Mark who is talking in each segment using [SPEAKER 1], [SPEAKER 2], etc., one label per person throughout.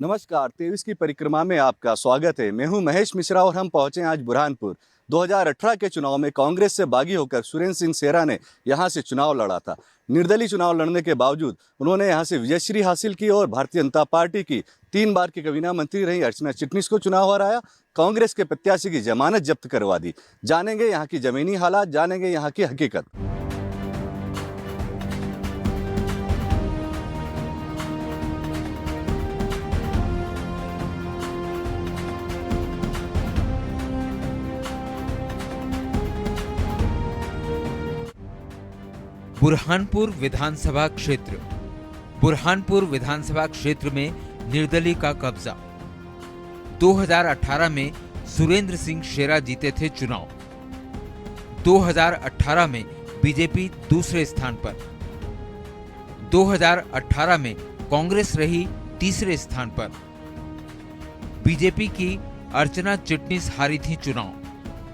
[SPEAKER 1] नमस्कार, 23 की परिक्रमा में आपका स्वागत है। मैं हूं महेश मिश्रा और हम पहुंचे आज बुरहानपुर। 2018 के चुनाव में कांग्रेस से बागी होकर सुरेंद्र सिंह सेरा ने यहां से चुनाव लड़ा था। निर्दलीय चुनाव लड़ने के बावजूद उन्होंने यहां से विजयश्री हासिल की और भारतीय जनता पार्टी की 3 बार की कबीना मंत्री रही अर्चना चिटनिस को चुनाव हराया। कांग्रेस के प्रत्याशी की जमानत जब्त करवा दी। जानेंगे यहाँ की जमीनी हालात, जानेंगे यहाँ की हकीकत।
[SPEAKER 2] बुरहानपुर विधानसभा क्षेत्र। बुरहानपुर विधानसभा क्षेत्र में निर्दलीय का कब्जा। 2018 में सुरेंद्र सिंह शेरा जीते थे चुनाव। 2018 में बीजेपी दूसरे स्थान पर। 2018 में कांग्रेस रही तीसरे स्थान पर। बीजेपी की अर्चना चिटनिस हारी थी चुनाव।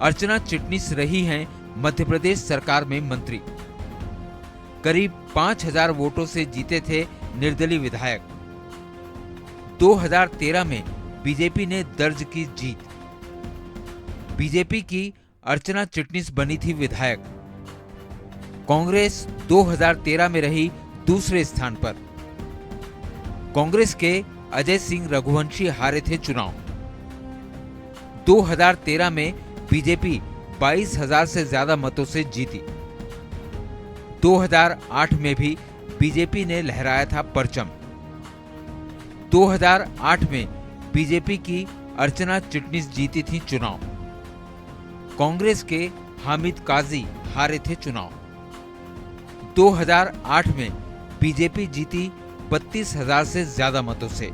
[SPEAKER 2] अर्चना चिटनिस रही हैं मध्य प्रदेश सरकार में मंत्री। करीब 5000 वोटों से जीते थे निर्दलीय विधायक। 2013 में बीजेपी ने दर्ज की जीत। बीजेपी की अर्चना चिटनिस बनी थी विधायक। कांग्रेस 2013 में रही दूसरे स्थान पर। कांग्रेस के अजय सिंह रघुवंशी हारे थे चुनाव। 2013 में बीजेपी 22,000 से ज्यादा मतों से जीती। 2008 में भी बीजेपी ने लहराया था परचम। 2008 में बीजेपी की अर्चना चिटनिस जीती थी चुनाव। कांग्रेस के हामिद काजी हारे थे चुनाव। 2008 में बीजेपी जीती 32,000 से ज्यादा मतों से।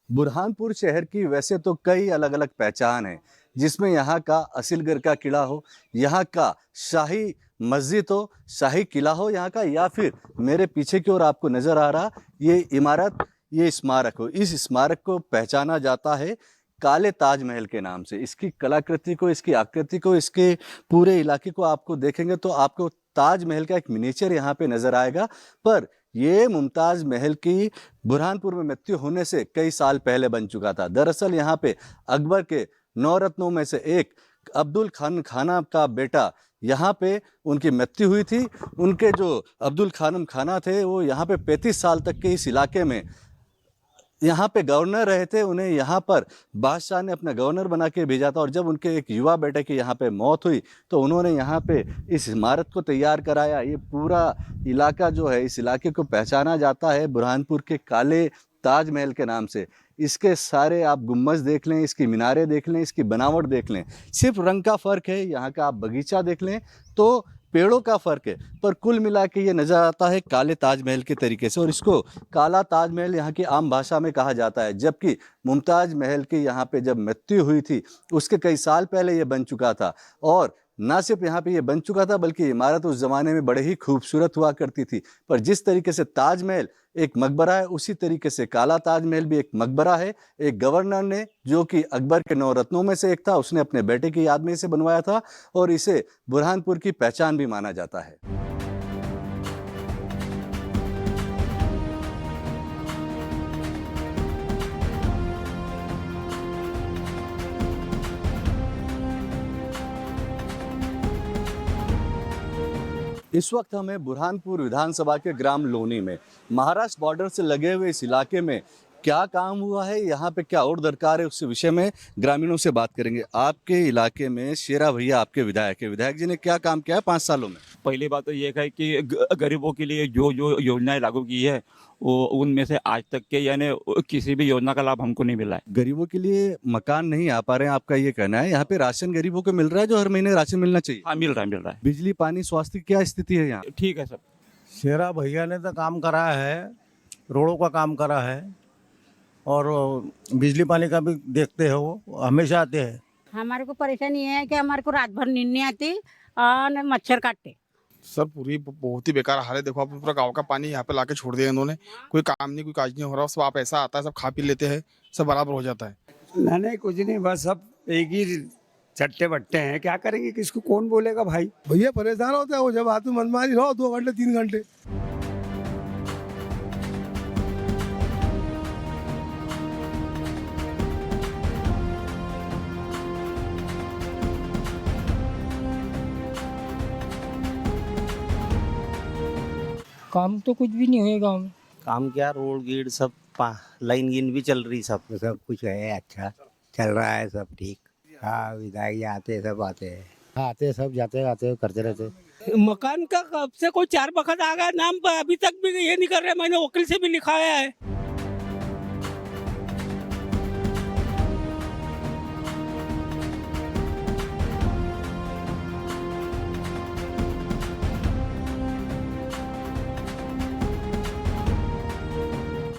[SPEAKER 1] बुरहानपुर शहर की वैसे तो कई अलग अलग पहचान है, जिसमें यहाँ का असिलगढ़ का किला हो, यहाँ का शाही मस्जिद हो, शाही किला हो यहाँ का, या फिर मेरे पीछे की ओर आपको नजर आ रहा ये इमारत, ये स्मारक हो। इस स्मारक को पहचाना जाता है काले ताजमहल के नाम से। इसकी कलाकृति को, इसकी आकृति को, इसके पूरे इलाके को आपको देखेंगे तो आपको ताजमहल का एक मिनिएचर यहाँ पे नजर आएगा। पर ये मुमताज महल की बुरहानपुर में मृत्यु होने से कई साल पहले बन चुका था। दरअसल यहाँ पे अकबर के 9 रत्नों में से एक अब्दुल खान खाना का बेटा यहाँ पे उनकी मृत्यु हुई थी। उनके जो अब्दुल खानम खाना थे वो यहाँ पे 35 साल तक के इस इलाके में यहाँ पे गवर्नर रहे थे। उन्हें यहाँ पर बादशाह ने अपना गवर्नर बना के भेजा था और जब उनके एक युवा बेटे की यहाँ पे मौत हुई तो उन्होंने यहाँ पे इस इमारत को तैयार कराया। ये पूरा इलाका जो है, इस इलाके को पहचाना जाता है बुरहानपुर के काले ताजमहल के नाम से। इसके सारे आप गुम्बज देख लें, इसकी मीनारें देख लें, इसकी बनावट देख लें, सिर्फ रंग का फ़र्क है। यहाँ का आप बगीचा देख लें तो पेड़ों का फ़र्क है, पर कुल मिला के ये नज़र आता है काले ताजमहल के तरीके से। और इसको काला ताजमहल यहाँ की आम भाषा में कहा जाता है, जबकि मुमताज महल की यहाँ पे जब मृत्यु हुई थी उसके कई साल पहले ये बन चुका था। और ना सिर्फ यहाँ पे ये बन चुका था बल्कि इमारत उस ज़माने में बड़े ही खूबसूरत हुआ करती थी। पर जिस तरीके से ताजमहल एक मकबरा है, उसी तरीके से काला ताजमहल भी एक मकबरा है। एक गवर्नर ने, जो कि अकबर के 9 रत्नों में से एक था, उसने अपने बेटे की याद में इसे बनवाया था और इसे बुरहानपुर की पहचान भी माना जाता है। इस वक्त हमें बुरहानपुर विधानसभा के ग्राम लोनी में, महाराष्ट्र बॉर्डर से लगे हुए इस इलाके में क्या काम हुआ है, यहाँ पे क्या और दरकार है, उस विषय में ग्रामीणों से बात करेंगे। आपके इलाके में शेरा भैया आपके विधायक है, विधायक जी ने क्या काम किया है 5 सालों में?
[SPEAKER 3] पहली बात तो ये है कि गरीबों के लिए जो जो योजनाएं लागू की है वो उनमें से आज तक के यानी किसी भी योजना का लाभ हमको नहीं मिला है।
[SPEAKER 1] गरीबों के लिए मकान नहीं आ पा रहे हैं, आपका ये कहना है। यहाँ पे राशन गरीबों को मिल रहा है जो हर महीने राशन मिलना चाहिए?
[SPEAKER 3] हाँ, मिल रहा है।
[SPEAKER 1] बिजली, पानी, स्वास्थ्य की क्या स्थिति है यहाँ?
[SPEAKER 3] ठीक है सब।
[SPEAKER 4] शेरा भैया ने तो काम करा है, रोडों का काम करा है और बिजली पानी का भी देखते हो, हमेशा आते हैं।
[SPEAKER 5] हमारे को परेशानी है कि हमारे को रात भर नींद नहीं आती और मच्छर काटते। सर पूरी बहुत ही बेकार हाल है। देखो आप पूरा गांव का पानी यहाँ पे लाके छोड़ दिया इन्होंने। कोई काम नहीं, कोई काज नहीं हो रहा। सब आप ऐसा आता है, सब खा पी लेते हैं, सब बराबर हो जाता है।
[SPEAKER 6] नहीं कुछ नहीं, बस सब एक ही चट्टे बट्टे हैं। क्या करेंगे, किसको कौन बोलेगा भाई।
[SPEAKER 7] भैया परेशान होता है वो, जब आदमी मनमानी रहो 2 घंटे 3 घंटे।
[SPEAKER 8] काम तो कुछ भी नहीं हुए गाँव में।
[SPEAKER 9] काम क्या, रोड गीड सब लाइन गिन भी चल रही, सब कुछ है, अच्छा चल रहा है, सब ठीक। हाँ, विधायक जी आते सब आते हैं, आते सब जाते आते करते रहते।
[SPEAKER 8] मकान का कब से कोई 4 बखत आ गया नाम पर, अभी तक भी ये नहीं कर रहे। मैंने वकील से भी लिखाया है।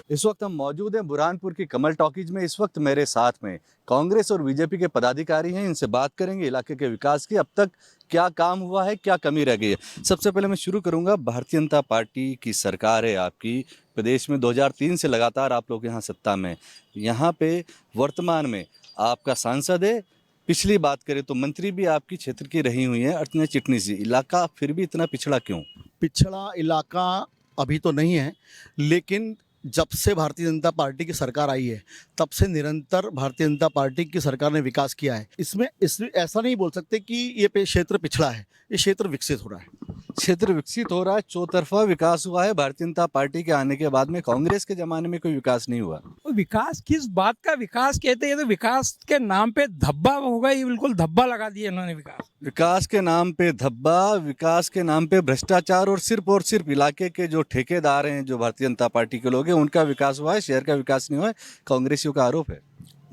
[SPEAKER 1] इस वक्त हम मौजूद हैं बुरहानपुर की कमल टॉकीज में। इस वक्त मेरे साथ में कांग्रेस और बीजेपी के पदाधिकारी हैं। इनसे बात करेंगे इलाके के विकास की, अब तक क्या काम हुआ है, क्या कमी रह गई है। सबसे पहले मैं शुरू करूंगा, भारतीय जनता पार्टी की सरकार है आपकी प्रदेश में, 2003 से लगातार आप लोग यहाँ सत्ता में। यहाँ पे वर्तमान में आपका सांसद है, पिछली बात करें तो मंत्री भी आपकी क्षेत्र की रही हुई है अर्चना चिटनीस जी। इलाका फिर भी इतना पिछड़ा क्यों?
[SPEAKER 10] पिछड़ा इलाका अभी तो नहीं है, लेकिन जब से भारतीय जनता पार्टी की सरकार आई है तब से निरंतर भारतीय जनता पार्टी की सरकार ने विकास किया है। इसमें ऐसा नहीं बोल सकते कि ये क्षेत्र पिछड़ा है, ये क्षेत्र विकसित हो रहा है।
[SPEAKER 1] क्षेत्र विकसित हो रहा है, चौतरफा विकास हुआ है। भारतीय जनता पार्टी के आने के बाद में कांग्रेस के जमाने में कोई विकास नहीं हुआ।
[SPEAKER 8] विकास किस बात का विकास कहते हैं? तो विकास के नाम पे धब्बा होगा, ये बिल्कुल धब्बा लगा दिया इन्होंने।
[SPEAKER 1] विकास के नाम पे धब्बा, विकास के नाम पे भ्रष्टाचार, और सिर्फ इलाके के जो ठेकेदार हैं, जो भारतीय जनता पार्टी के लोग हैं, उनका विकास हुआ है, शहर का विकास नहीं हुआ है। कांग्रेसियों का आरोप है।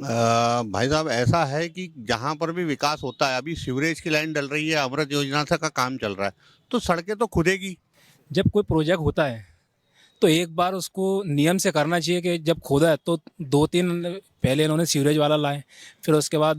[SPEAKER 11] भाई साहब, ऐसा है कि जहाँ पर भी विकास होता है, अभी सीवरेज की लाइन डल रही है, अमृत योजना का काम चल रहा है, तो सड़कें तो खुदेगी।
[SPEAKER 8] जब कोई प्रोजेक्ट होता है तो एक बार उसको नियम से करना चाहिए कि जब खोदा है तो 2-3 पहले इन्होंने सीवरेज वाला लाए, फिर उसके बाद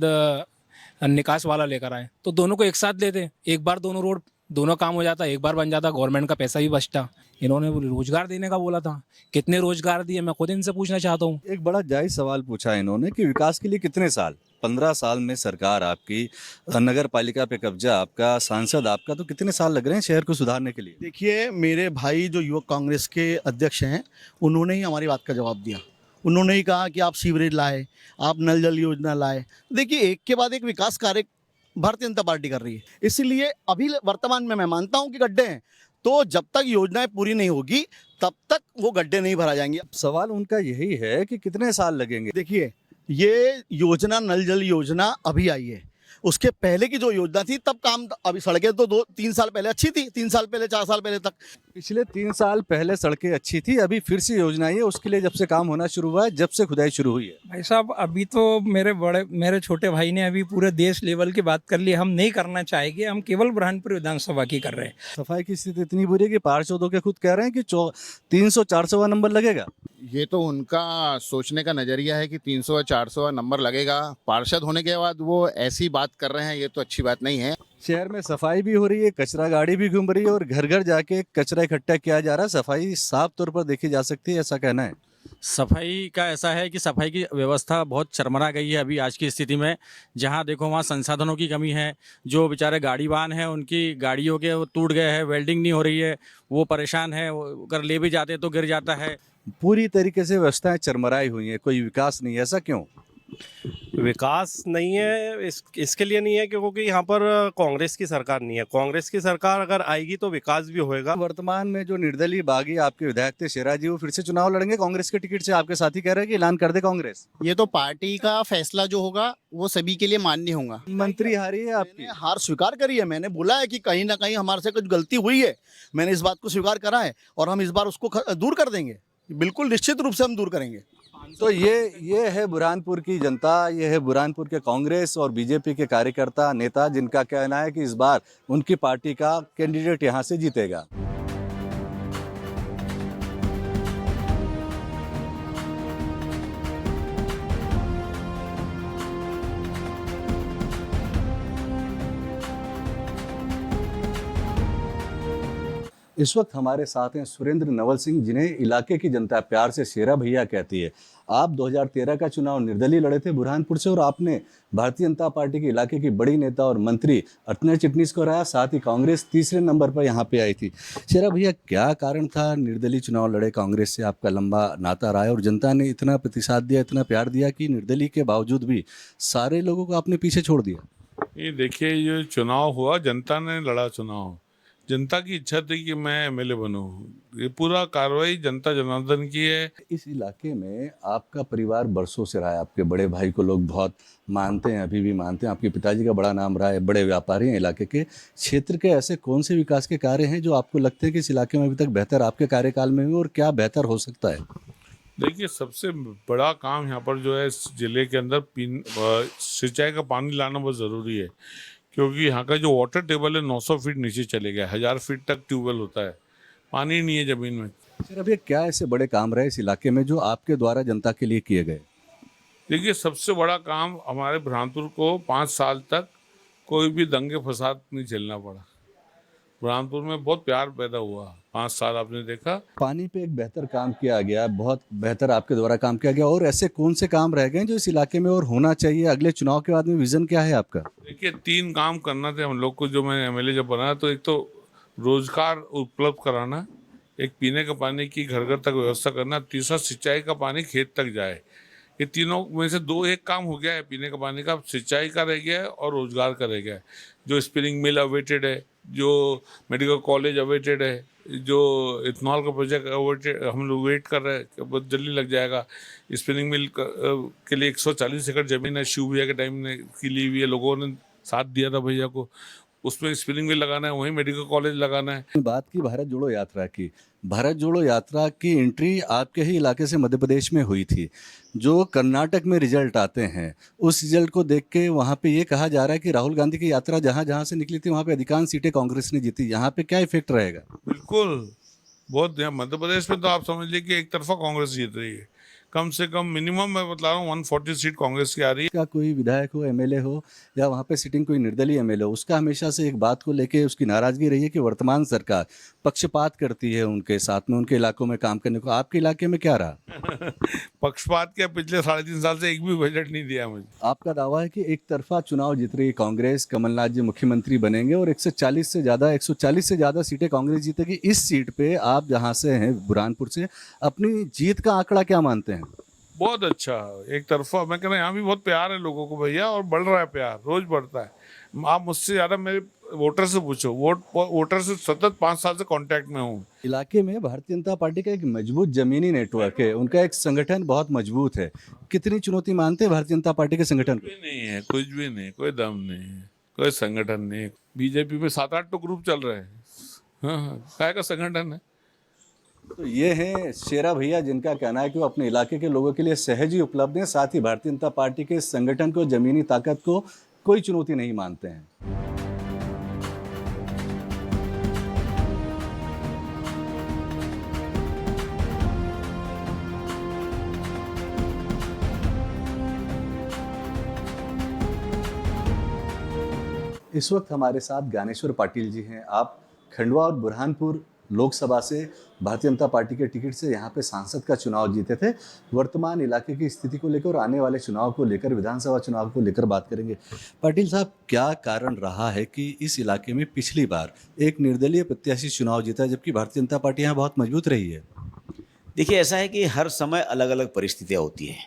[SPEAKER 8] निकास वाला लेकर आए, तो दोनों को एक साथ लेते, एक बार दोनों काम हो जाता, एक बार बन जाता, गवर्नमेंट का पैसा भी बचता। इन्होंने रोजगार देने का बोला था, कितने रोजगार दिए मैं खुद इनसे पूछना चाहता हूँ।
[SPEAKER 1] एक बड़ा जायज सवाल पूछा इन्होंने कि विकास के लिए कितने साल, 15 साल में सरकार आपकी, नगर पालिका पे कब्जा आपका, सांसद आपका, तो कितने साल लग रहे हैं शहर को सुधारने के लिए?
[SPEAKER 10] देखिए, मेरे भाई जो युवक कांग्रेस के अध्यक्ष हैं, उन्होंने ही हमारी बात का जवाब दिया। उन्होंने ही कहा कि आप सीवरेज लाए, आप नल जल योजना लाए। देखिए, एक के बाद एक विकास कार्य भारतीय जनता पार्टी कर रही है, इसलिए अभी वर्तमान में मैं मानता हूं कि गड्ढे हैं, तो जब तक योजनाएं पूरी नहीं होगी तब तक वो गड्ढे नहीं भरा जाएंगे।
[SPEAKER 1] सवाल उनका यही है कि कितने साल लगेंगे।
[SPEAKER 10] देखिए, ये योजना नल जल योजना अभी आई है, उसके पहले की जो योजना थी तब काम, अभी सड़कें तो 2-3 साल पहले अच्छी थी, 3 साल पहले 4 साल पहले तक।
[SPEAKER 1] पिछले 3 साल पहले सड़कें अच्छी थी, अभी फिर से योजना आई है, उसके लिए जब से काम होना शुरू हुआ है, जब से खुदाई शुरू हुई है।
[SPEAKER 8] भाई साहब, अभी तो मेरे छोटे भाई ने अभी पूरे देश लेवल की बात कर ली। हम नहीं करना चाहेंगे, हम केवल बुरहानपुर विधानसभा की कर रहे हैं।
[SPEAKER 1] सफाई की स्थिति इतनी बुरी है कि पार्षदों के खुद कह रहे हैं कि 300-400 नंबर लगेगा।
[SPEAKER 11] ये तो उनका सोचने का नजरिया है कि 300-400 नंबर लगेगा। पार्षद होने के बाद वो ऐसी बात कर रहे हैं, ये तो अच्छी बात नहीं है।
[SPEAKER 1] शहर में सफाई भी हो रही है, कचरा गाड़ी भी घूम रही है, और घर घर जाके कचरा इकट्ठा किया जा रहा है। सफाई साफ तौर पर देखी जा सकती है, ऐसा कहना है।
[SPEAKER 12] सफाई का ऐसा है कि सफाई की व्यवस्था बहुत चरमरा गई है अभी आज की स्थिति में। जहां देखो वहां संसाधनों की कमी है। जो बेचारे गाड़ीवान हैं, उनकी गाड़ियों के वो टूट गए हैं, वेल्डिंग नहीं हो रही है, वो परेशान है, अगर ले भी जाते तो गिर जाता है।
[SPEAKER 1] पूरी तरीके से व्यवस्थाएं चरमराई हुई हैं, कोई विकास नहीं है, ऐसा क्यों?
[SPEAKER 13] विकास नहीं है इसके लिए नहीं है क्योंकि यहाँ पर कांग्रेस की सरकार नहीं है। कांग्रेस की सरकार अगर आएगी तो विकास भी होएगा।
[SPEAKER 1] वर्तमान में जो निर्दलीय बागी आपके विधायक थे शेरा जी, वो फिर से चुनाव लड़ेंगे कांग्रेस के टिकट से। आपके साथी कह रहे हैं कि ऐलान कर दे कांग्रेस।
[SPEAKER 9] ये तो पार्टी का फैसला जो होगा वो सभी के लिए मान्य होगा।
[SPEAKER 1] मंत्री हारी है आपकी,
[SPEAKER 10] हार स्वीकार करी है। मैंने बोला है कि कहीं ना कहीं हमारे से कुछ गलती हुई है, मैंने इस बात को स्वीकार करा है और हम इस बार उसको दूर कर देंगे, बिल्कुल निश्चित रूप से हम दूर करेंगे।
[SPEAKER 1] तो ये है बुरहानपुर की जनता, ये है बुरहानपुर के कांग्रेस और बीजेपी के कार्यकर्ता नेता, जिनका कहना है कि इस बार उनकी पार्टी का कैंडिडेट यहां से जीतेगा। इस वक्त हमारे साथ हैं सुरेंद्र नवल सिंह, जिन्हें इलाके की जनता प्यार से शेरा भैया कहती है। आप 2013 का चुनाव निर्दलीय लड़े थे बुरहानपुर से और आपने भारतीय जनता पार्टी के इलाके की बड़ी नेता और मंत्री अर्चना चिटनीस को हराया, साथ ही कांग्रेस तीसरे नंबर पर यहाँ पे आई थी। शेरा भैया, क्या कारण था निर्दलीय चुनाव लड़े? कांग्रेस से आपका लंबा नाता रहा है और जनता ने इतना प्रतिसाद दिया, इतना प्यार दिया कि निर्दलीय के बावजूद भी सारे लोगों को आपने पीछे छोड़ दिया।
[SPEAKER 14] ये देखिए, ये चुनाव हुआ, जनता ने लड़ा चुनाव। जनता की इच्छा थी कि मैं एमएलए बनूं। ये पूरा कार्रवाई जनता जनार्दन की है।
[SPEAKER 1] इस इलाके में आपका परिवार बरसों से रहा है, आपके बड़े भाई को लोग बहुत मानते हैं, अभी भी मानते हैं। आपके पिताजी का बड़ा नाम रहा है, बड़े व्यापारी हैं इलाके के। क्षेत्र के ऐसे कौन से विकास के कार्य हैं जो आपको लगते हैं कि इस इलाके में अभी तक बेहतर आपके कार्यकाल में हुए और क्या बेहतर हो सकता है?
[SPEAKER 14] देखिए, सबसे बड़ा काम यहाँ पर जो है इस जिले के अंदर सिंचाई का पानी लाना बहुत ज़रूरी है, क्योंकि यहाँ का जो वाटर टेबल है 900 फीट नीचे चले गया, 1000 फीट तक ट्यूबवेल होता है, पानी नहीं है ज़मीन में।
[SPEAKER 1] सर, अभी क्या ऐसे बड़े काम रहे इस इलाके में जो आपके द्वारा जनता के लिए किए गए?
[SPEAKER 14] देखिए, सबसे बड़ा काम हमारे बुरहानपुर को 5 साल तक कोई भी दंगे फसाद नहीं झेलना पड़ा। बुरहानपुर में बहुत प्यार पैदा हुआ, 5 साल आपने देखा।
[SPEAKER 1] पानी पे एक बेहतर काम किया गया, बहुत बेहतर आपके द्वारा काम किया गया। और ऐसे कौन से काम रह गए जो इस इलाके में और होना चाहिए? अगले चुनाव के बाद में विजन क्या है आपका?
[SPEAKER 14] देखिए, 3 काम करना थे हम लोग को, जो मैं एमएलए जब बना, तो एक तो रोजगार उपलब्ध कराना, एक पीने का पानी की घर घर तक व्यवस्था करना, तीसरा सिंचाई का पानी खेत तक जाए। ये तीनों में से 2 एक काम हो गया है, पीने का पानी का, सिंचाई का रह गया है और रोजगार का रह गया है। जो स्पिनिंग मिल अवेटेड है, जो मेडिकल कॉलेज अवेटेड है, जो इथेनॉल का प्रोजेक्ट अवेटेड, हम लोग वेट कर रहे हैं कि बहुत जल्दी लग जाएगा। स्पिनिंग मिल के लिए 140 एकड़ जमीन है, शिव भैया के टाइम ने की ली हुई है, लोगों ने साथ दिया था भैया को। उसमें स्पिनिंग मिल लगाना है, वहीं मेडिकल कॉलेज लगाना है।
[SPEAKER 1] बात की भारत जोड़ो यात्रा की। भारत जोड़ो यात्रा की एंट्री आपके ही इलाके से मध्य प्रदेश में हुई थी। जो कर्नाटक में रिजल्ट आते हैं, उस रिजल्ट को देख के वहाँ पे ये कहा जा रहा है कि राहुल गांधी की यात्रा जहाँ जहाँ से निकली थी वहाँ पे अधिकांश सीटें कांग्रेस ने जीती। यहाँ पे क्या इफेक्ट रहेगा?
[SPEAKER 14] बिल्कुल, बहुत मध्य प्रदेश में तो आप समझ लीजिए कि एक तरफा कांग्रेस जीत रही है। कम से कम मिनिमम मैं बता रहा हूँ 140 सीट कांग्रेस की आ रही है।
[SPEAKER 1] क्या कोई विधायक हो, एमएलए हो या वहाँ पे सिटिंग कोई निर्दलीय एमएलए हो, उसका हमेशा से एक बात को लेके उसकी नाराजगी रही है कि वर्तमान सरकार पक्षपात करती है उनके साथ में, उनके इलाकों में काम करने को। आपके इलाके में क्या रहा?
[SPEAKER 14] पक्षपात क्या, पिछले 3.5 साल से एक भी बजट नहीं दिया मुझे।
[SPEAKER 1] आपका दावा है कि एक तरफा चुनाव जीत रही कांग्रेस, कमलनाथ जी मुख्यमंत्री बनेंगे और 140 से ज़्यादा सीटें कांग्रेस जीतेगी। इस सीट पे आप जहाँ से हैं बुरहानपुर से, अपनी जीत का आंकड़ा क्या मानते हैं?
[SPEAKER 14] बहुत अच्छा, एक तरफा। मैं कह रहा यहाँ भी बहुत प्यार है लोगों को भैया, और बढ़ रहा है प्यार, रोज बढ़ता है। आप मुझसे ज़्यादा मेरे वोटर से पूछो, वोटर से सतत 5 साल से कांटेक्ट में हूँ।
[SPEAKER 1] इलाके में भारतीय जनता पार्टी का एक मजबूत जमीनी नेटवर्क है, उनका एक संगठन बहुत मजबूत है। कितनी चुनौती मानते हैं भारतीय जनता पार्टी के संगठन को?
[SPEAKER 14] कुछ भी नहीं है, कुछ भी नहीं, कोई दम नहीं है, कोई संगठन नहीं। बीजेपी में 7-8 तो ग्रुप चल रहे हैं। हाँ, काय का संगठन है।
[SPEAKER 1] तो ये हैं शेरा भैया, जिनका कहना है कि वो अपने इलाके के लोगों के लिए सहज ही उपलब्ध हैं, साथ ही भारतीय जनता पार्टी के संगठन को, जमीनी ताकत को कोई चुनौती नहीं मानते हैं। इस वक्त हमारे साथ ज्ञानेश्वर पाटिल जी हैं। आप खंडवा और बुरहानपुर लोकसभा से भारतीय जनता पार्टी के टिकट से यहाँ पे सांसद का चुनाव जीते थे। वर्तमान इलाके की स्थिति को लेकर और आने वाले चुनाव को लेकर, विधानसभा चुनाव को लेकर बात करेंगे। पाटिल साहब, क्या कारण रहा है कि इस इलाके में पिछली बार एक निर्दलीय प्रत्याशी चुनाव जीता, जबकि भारतीय जनता पार्टी यहाँ बहुत मजबूत रही है?
[SPEAKER 15] देखिए, ऐसा है कि हर समय अलग अलग परिस्थितियाँ होती हैं।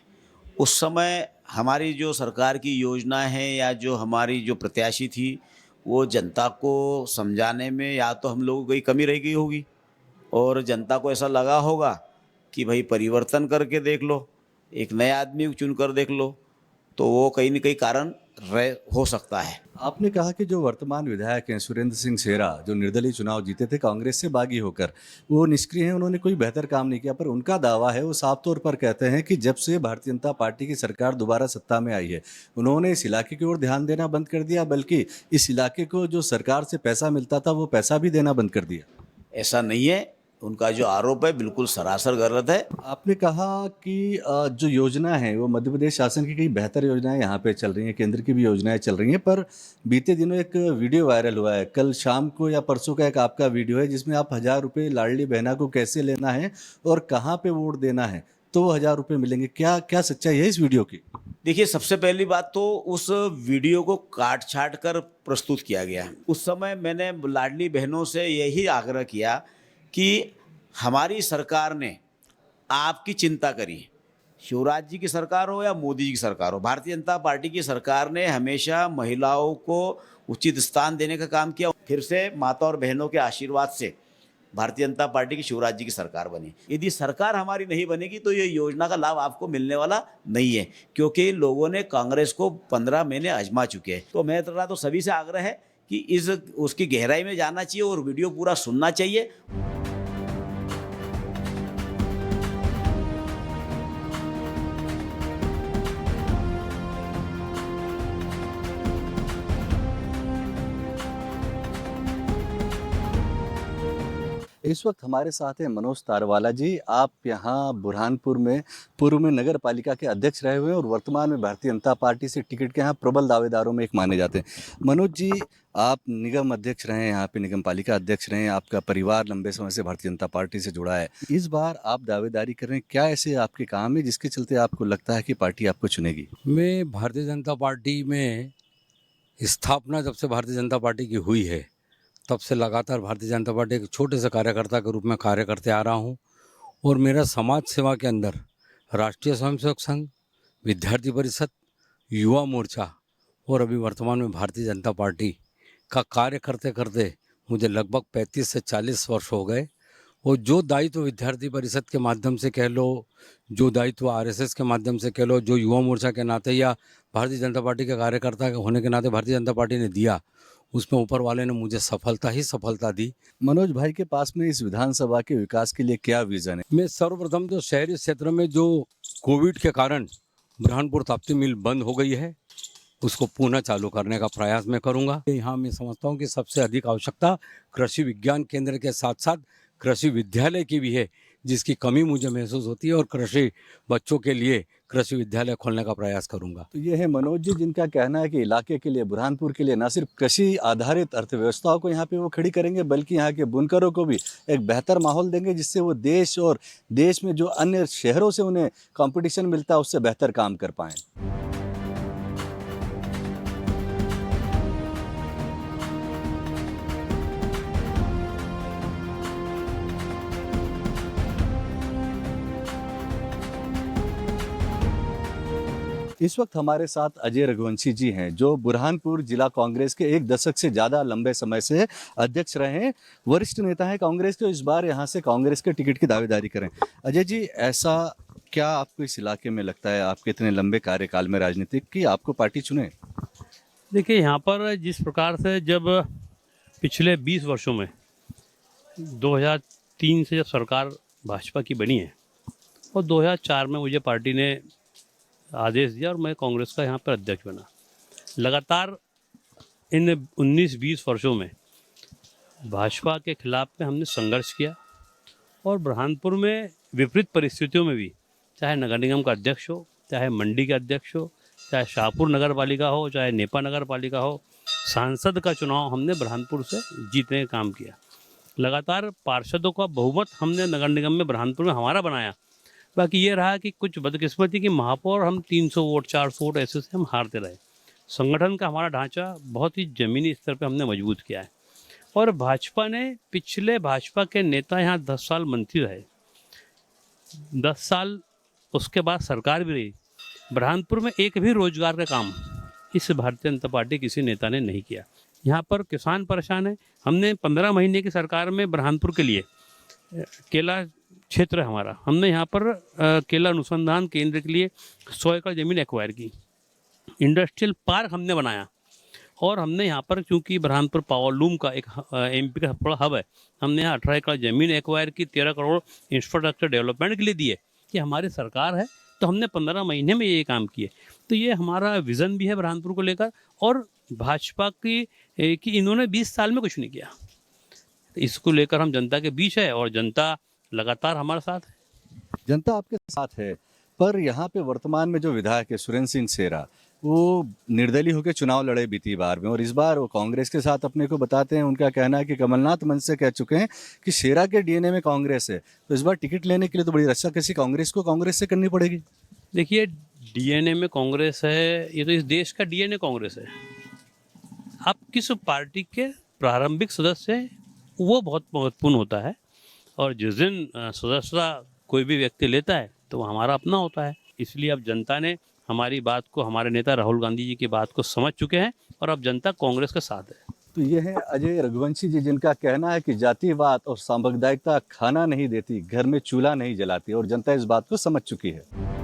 [SPEAKER 15] उस समय हमारी जो सरकार की योजना है या जो हमारी जो प्रत्याशी थी, वो जनता को समझाने में या तो हम लोगों की कमी रह गई होगी, और जनता को ऐसा लगा होगा कि भाई परिवर्तन करके देख लो, एक नए आदमी को चुन कर देख लो, तो वो कहीं न कहीं कारण हो सकता है।
[SPEAKER 1] आपने कहा कि जो वर्तमान विधायक हैं सुरेंद्र सिंह शेरा, जो निर्दलीय चुनाव जीते थे कांग्रेस से बागी होकर, वो निष्क्रिय हैं, उन्होंने कोई बेहतर काम नहीं किया। पर उनका दावा है, वो साफ तौर पर कहते हैं कि जब से भारतीय जनता पार्टी की सरकार दोबारा सत्ता में आई है, उन्होंने इस इलाके की ओर ध्यान देना बंद कर दिया, बल्कि इस इलाके को जो सरकार से पैसा मिलता था वो पैसा भी देना बंद कर दिया।
[SPEAKER 15] ऐसा नहीं है, उनका जो आरोप है बिल्कुल सरासर गलत है।
[SPEAKER 1] आपने कहा कि जो योजना है वो मध्य प्रदेश शासन की कई बेहतर योजनाएं यहाँ पे चल रही हैं, केंद्र की भी योजनाएं चल रही हैं, पर बीते दिनों एक वीडियो वायरल हुआ है, कल शाम को या परसों का एक आपका वीडियो है जिसमें आप 1,000 रुपये लाडली बहना को कैसे लेना है और कहाँ पे वोट देना है तो वो 1,000 रुपये मिलेंगे। क्या क्या सच्चाई है इस वीडियो की?
[SPEAKER 15] देखिए, सबसे पहली बात तो उस वीडियो को काट छाट कर प्रस्तुत किया गया है। उस समय मैंने लाडली बहनों से यही आग्रह किया कि हमारी सरकार ने आपकी चिंता करी, शिवराज जी की सरकार हो या मोदी जी की सरकार हो, भारतीय जनता पार्टी की सरकार ने हमेशा महिलाओं को उचित स्थान देने का काम किया। फिर से माता और बहनों के आशीर्वाद से भारतीय जनता पार्टी की शिवराज जी की सरकार बनी। यदि सरकार हमारी नहीं बनेगी तो ये योजना का लाभ आपको मिलने वाला नहीं है, क्योंकि लोगों ने कांग्रेस को 15 महीने आजमा चुके हैं। तो मेरा तो सभी से आग्रह है कि उसकी गहराई में जाना चाहिए और वीडियो पूरा सुनना चाहिए।
[SPEAKER 1] इस वक्त हमारे साथ हैं मनोज तारवाला जी। आप यहाँ बुरहानपुर में पूर्व में नगर पालिका के अध्यक्ष रहे हुए हैं और वर्तमान में भारतीय जनता पार्टी से टिकट के यहाँ प्रबल दावेदारों में एक माने जाते हैं। मनोज जी, आप निगम अध्यक्ष रहे हैं, यहाँ पे निगम पालिका अध्यक्ष रहे हैं, आपका परिवार लंबे समय से भारतीय जनता पार्टी से जुड़ा है। इस बार आप दावेदारी कर रहे हैं, क्या ऐसे आपके काम है जिसके चलते आपको लगता है कि पार्टी आपको चुनेगी?
[SPEAKER 16] मैं भारतीय जनता पार्टी में स्थापना जब से भारतीय जनता पार्टी की हुई है तब से लगातार भारतीय जनता पार्टी एक छोटे से कार्यकर्ता के रूप में कार्य करते आ रहा हूं और मेरा समाज सेवा के अंदर राष्ट्रीय स्वयंसेवक संघ, विद्यार्थी परिषद, युवा मोर्चा और अभी वर्तमान में भारतीय जनता पार्टी का कार्य करते करते मुझे लगभग 35 से 40 वर्ष हो गए। और जो दायित्व विद्यार्थी परिषद के माध्यम से कह लो, जो दायित्व आरएसएस के माध्यम से कह लो, जो युवा मोर्चा के नाते या भारतीय जनता पार्टी के कार्यकर्ता होने के नाते भारतीय जनता पार्टी ने दिया, उसमें ऊपर वाले ने मुझे सफलता ही सफलता दी।
[SPEAKER 1] मनोज भाई के पास में इस विधानसभा के विकास के लिए क्या विजन है?
[SPEAKER 16] मैं सर्वप्रथम तो शहरी क्षेत्र में जो कोविड के कारण बुरहानपुर ताप्ती मिल बंद हो गई है उसको पुनः चालू करने का प्रयास मैं करूंगा। यहाँ मैं समझता हूँ कि सबसे अधिक आवश्यकता कृषि विज्ञान केंद्र के साथ साथ कृषि विद्यालय की भी है, जिसकी कमी मुझे महसूस होती है और कृषि बच्चों के लिए कृषि विद्यालय खोलने का प्रयास करूंगा।
[SPEAKER 1] तो ये है मनोज जी जिनका कहना है कि इलाके के लिए, बुरहानपुर के लिए न सिर्फ कृषि आधारित अर्थव्यवस्थाओं को यहाँ पे वो खड़ी करेंगे बल्कि यहाँ के बुनकरों को भी एक बेहतर माहौल देंगे जिससे वो देश और देश में जो अन्य शहरों से उन्हें कंपटीशन मिलता है उससे बेहतर काम कर पाएँ। इस वक्त हमारे साथ अजय रघुवंशी जी हैं जो बुरहानपुर जिला कांग्रेस के 1 दशक से ज़्यादा लंबे समय से अध्यक्ष रहे हैं, वरिष्ठ नेता हैं कांग्रेस के, इस बार यहाँ से कांग्रेस के टिकट की दावेदारी करें। अजय जी, ऐसा क्या आपको इस इलाके में लगता है आपके इतने लंबे कार्यकाल में राजनीतिक कि आपको पार्टी चुने?
[SPEAKER 17] देखिए, यहाँ पर जिस प्रकार से जब पिछले 20 वर्षों में 2003 से जब सरकार भाजपा की बनी है और 2004 में मुझे पार्टी ने आदेश दिया और मैं कांग्रेस का यहाँ पर अध्यक्ष बना। लगातार इन 19-20 वर्षों में भाजपा के खिलाफ में हमने संघर्ष किया और बुरहानपुर में विपरीत परिस्थितियों में भी, चाहे नगर निगम का अध्यक्ष हो, चाहे मंडी का अध्यक्ष हो, चाहे शाहपुर नगर पालिका हो, चाहे नेपा नगर पालिका हो, सांसद का चुनाव हमने बुरहानपुर से जीतने का काम किया। लगातार पार्षदों का बहुमत हमने नगर निगम में बुरहानपुर में हमारा बनाया। बाकी ये रहा कि कुछ बदकिस्मती की महापौर हम 300 वोट 400 वोट ऐसे से हम हारते रहे। संगठन का हमारा ढांचा बहुत ही ज़मीनी स्तर पे हमने मजबूत किया है और भाजपा ने, पिछले भाजपा के नेता यहाँ 10 साल मंत्री रहे, 10 साल उसके बाद सरकार भी रही। बुरहानपुर में एक भी रोजगार का काम इस भारतीय जनता पार्टी किसी नेता ने नहीं किया। यहाँ पर किसान परेशान है। हमने 15 महीने की सरकार में बुरहानपुर के लिए केला क्षेत्र है हमारा, हमने यहाँ पर केला अनुसंधान केंद्र के लिए 100 एकड़ ज़मीन एक्वायर की, इंडस्ट्रियल पार्क हमने बनाया और हमने यहाँ पर, चूँकि बुरहानपुर पावर लूम का एक एमपी का बड़ा हब है, हमने यहाँ 18 एकड़ ज़मीन एक्वायर की, 13 करोड़ इंफ्रास्ट्रक्चर डेवलपमेंट के लिए दिए कि हमारी सरकार है तो हमने 15 महीने में ये काम किए। तो ये हमारा विज़न भी है बुरहानपुर को लेकर। और भाजपा की कि इन्होंने 20 साल में कुछ नहीं किया। इसको लेकर हम जनता के बीच है और जनता लगातार हमारे साथ है।
[SPEAKER 1] जनता आपके साथ है, पर यहाँ पे वर्तमान में जो विधायक है सुरेंद्र सिंह सेरा, वो निर्दलीय होकर चुनाव लड़े बीती बार में और इस बार वो कांग्रेस के साथ अपने को बताते हैं। उनका कहना है कि कमलनाथ मंच से कह चुके हैं कि शेरा के डीएनए में कांग्रेस है, तो इस बार टिकट लेने के लिए तो बड़ी रस्साकसी कांग्रेस को कांग्रेस से करनी पड़ेगी।
[SPEAKER 17] देखिए, डीएनए में कांग्रेस है, ये तो इस देश का डीएनए कांग्रेस है। आप किस पार्टी के प्रारंभिक सदस्य हैं वो बहुत महत्वपूर्ण होता है, और जिस दिन सदस्यता कोई भी व्यक्ति लेता है तो वो हमारा अपना होता है। इसलिए अब जनता ने हमारी बात को, हमारे नेता राहुल गांधी जी की बात को समझ चुके हैं और अब जनता कांग्रेस के साथ है।
[SPEAKER 1] तो ये है अजय रघुवंशी जी, जिनका कहना है कि जातिवाद और सांप्रदायिकता खाना नहीं देती, घर में चूल्हा नहीं जलाती, और जनता इस बात को समझ चुकी है।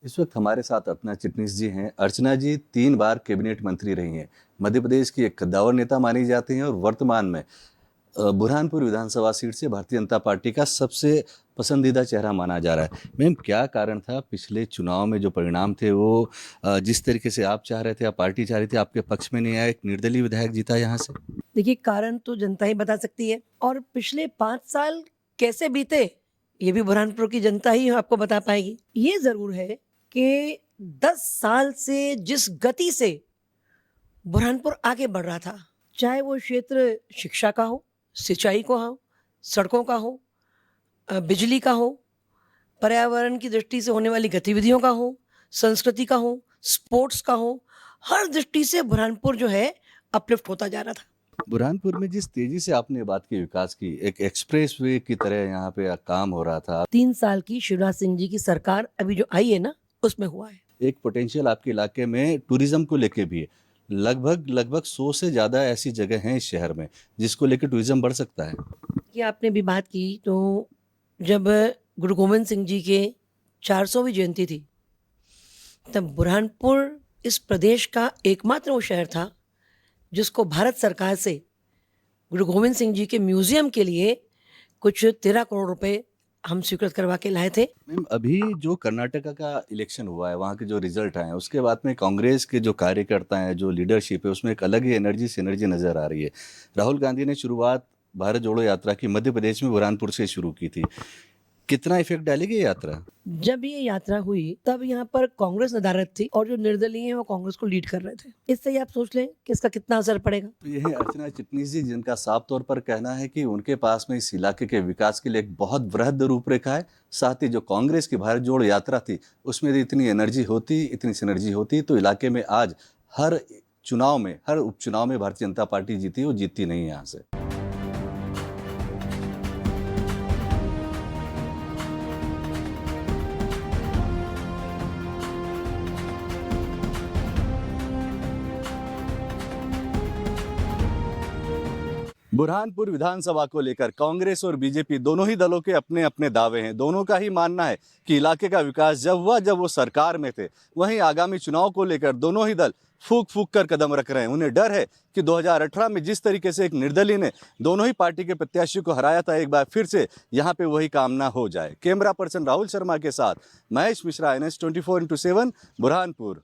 [SPEAKER 1] इस वक्त हमारे साथ अर्चना चिटनीस जी हैं। अर्चना जी 3 बार कैबिनेट मंत्री रही हैं, मध्य प्रदेश की एक कद्दावर नेता मानी जाती हैं और वर्तमान में बुरहानपुर विधानसभा सीट से भारतीय जनता पार्टी का सबसे पसंदीदा चेहरा माना जा रहा है। मैम, क्या कारण था पिछले चुनाव में जो परिणाम थे वो जिस तरीके से आप चाह रहे थे, आप पार्टी चाह रही थी, आपके पक्ष में नहीं आया, एक निर्दलीय विधायक जीता यहाँ से?
[SPEAKER 18] देखिए, कारण तो जनता ही बता सकती है, और पिछले 5 साल कैसे बीते ये भी बुरहानपुर की जनता ही आपको बता पाएगी। ये जरूर है कि 10 साल से जिस गति से बुरहानपुर आगे बढ़ रहा था, चाहे वो क्षेत्र शिक्षा का हो, सिंचाई का हो, सड़कों का हो, बिजली का हो, पर्यावरण की दृष्टि से होने वाली गतिविधियों का हो, संस्कृति का हो, स्पोर्ट्स का हो, हर दृष्टि से बुरहानपुर जो है अपलिफ्ट होता जा रहा था।
[SPEAKER 1] बुरहानपुर में जिस तेजी से आपने बात की विकास की, एक एक्सप्रेस वे की तरह यहाँ पे काम हो रहा था।
[SPEAKER 18] 3 साल की शिवराज सिंह जी की सरकार अभी जो आई है ना, उसमें हुआ है।
[SPEAKER 1] एक पोटेंशियल आपके इलाके में टूरिज्म को लेके भी है। लगभग 100 से ज़्यादा ऐसी जगह हैं इस शहर में जिसको लेकर टूरिज्म बढ़ सकता है।
[SPEAKER 18] ये आपने भी बात की, तो जब गुरु गोविंद सिंह जी के 400वीं जयंती थी, तब बुरहानपुर इस प्रदेश का एकमात्र वो शहर था जिसको भारत सरकार से गुरु गोविंद सिंह जी के म्यूजियम के लिए कुछ 13 करोड़ रुपए हम स्वीकृत करवा के लाए थे।
[SPEAKER 1] मैम, अभी जो कर्नाटका का इलेक्शन हुआ है, वहाँ के जो रिजल्ट आए हैं, उसके बाद में कांग्रेस के जो कार्यकर्ता हैं, जो लीडरशिप है, उसमें एक अलग ही सिनर्जी नजर आ रही है। राहुल गांधी ने शुरुआत भारत जोड़ो यात्रा की मध्य प्रदेश में बुरहानपुर से शुरू की थी। कितना इफेक्ट डालेगी ये यात्रा?
[SPEAKER 18] जब ये यात्रा हुई तब यहाँ पर कांग्रेस नदारद थी और जो निर्दलीय हैं वो कांग्रेस को लीड कर रहे थे। इससे ही आप सोच लें कि इसका कितना असर पड़ेगा।
[SPEAKER 1] तो ये है अर्चना चिटनीस जी, जिनका साफ तौर पर कहना है कि उनके पास में इस इलाके के विकास के लिए एक बहुत वृहद रूपरेखा है। साथ ही जो कांग्रेस की भारत जोड़ो यात्रा थी, उसमें यदि इतनी एनर्जी होती, इतनी सिनर्जी होती, तो इलाके में आज हर चुनाव में, हर उपचुनाव में भारतीय जनता पार्टी जीती, वो जीतती नहीं है यहाँ से। बुरहानपुर विधानसभा को लेकर कांग्रेस और बीजेपी दोनों ही दलों के अपने अपने दावे हैं। दोनों का ही मानना है कि इलाके का विकास जब वो सरकार में थे, वहीं आगामी चुनाव को लेकर दोनों ही दल फूक फूक कर कदम रख रहे हैं। उन्हें डर है कि 2018 में जिस तरीके से एक निर्दलीय ने दोनों ही पार्टी के प्रत्याशी को हराया था, एक बार फिर से यहाँ पे वही काम ना हो जाए। कैमरा पर्सन राहुल शर्मा के साथ महेश मिश्रा, NS 24/7 बुरहानपुर।